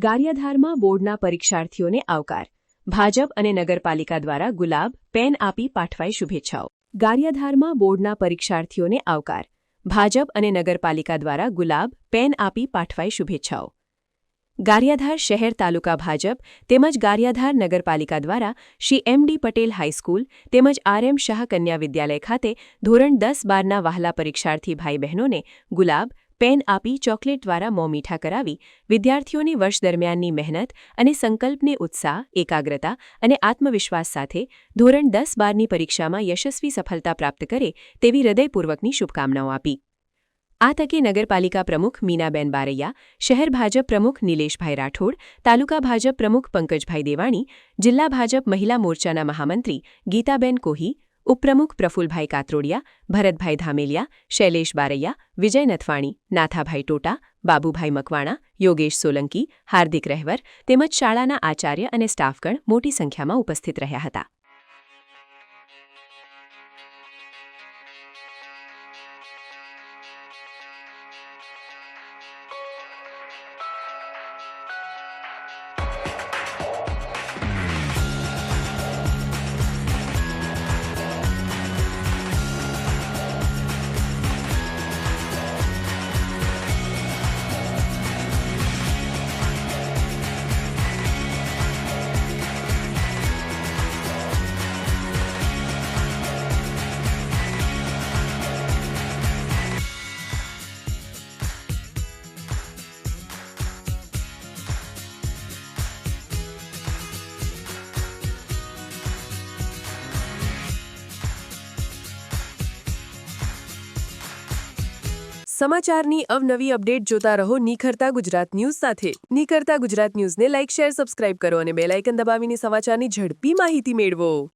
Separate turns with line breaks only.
ગારિયાધારમાં બોર્ડના પરીક્ષાર્થીઓને આવકાર. ભાજપ અને નગરપાલિકા દ્વારા ગુલાબ, પેન આપી પાઠવાઈ શુભેચ્છાઓ. ગારિયાધારમાં બોર્ડના પરીક્ષાર્થીઓને આવકાર. ભાજપ અને નગરપાલિકા દ્વારા ગુલાબ, પેન આપી પાઠવાઈ શુભેચ્છાઓ. ગારિયાધાર શહેર તાલુકા ભાજપ તેમજ ગારિયાધાર નગરપાલિકા દ્વારા શ્રી એમ.ડી. પટેલ હાઈસ્કૂલ તેમજ આર.એમ. શાહ કન્યા વિદ્યાલય ખાતે ધોરણ 10-12ના વહાલા પરીક્ષાર્થી ભાઈ બહેનોને ગુલાબ, પેન આપી ચોકલેટ દ્વારા મોં મીઠા કરાવી વિદ્યાર્થીઓને વર્ષ દરમિયાનની મહેનત અને સંકલ્પને ઉત્સાહ, એકાગ્રતા અને આત્મવિશ્વાસ સાથે ધોરણ 10-12ની પરીક્ષામાં યશસ્વી સફળતા પ્રાપ્ત કરે તેવી હૃદયપૂર્વકની શુભકામનાઓ આપી. આ તકે નગરપાલિકા પ્રમુખ મીનાબેન બારૈયા, શહેર ભાજપ પ્રમુખ નિલેશભાઈ રાઠોડ, તાલુકા ભાજપ પ્રમુખ પંકજભાઈ દેવાણી, જિલ્લા ભાજપ મહિલા મોરચાના મહામંત્રી ગીતાબેન કોહી, ઉપપ્રમુખ પ્રફુલભાઈ કાત્રોડિયા, ભરતભાઈ ધામેલિયા, શૈલેષ બારૈયા, વિજય નથવાણી, નાથાભાઈ ટોટા, બાબુભાઈ મકવાણા, યોગેશ સોલંકી, હાર્દિક રહેવર તેમજ શાળાના આચાર્ય અને સ્ટાફગણ મોટી સંખ્યામાં ઉપસ્થિત રહ્યા હતા. સમાચારની અવનવી અપડેટ જોતા રહો નિખરતા ગુજરાત ન્યૂઝ સાથે. નિખરતા ગુજરાત ન્યૂઝને લાઇક, શેર, સબસ્ક્રાઇબ કરો અને બેલ આઇકન દબાવીને સમાચારની ઝડપી માહિતી મેળવો.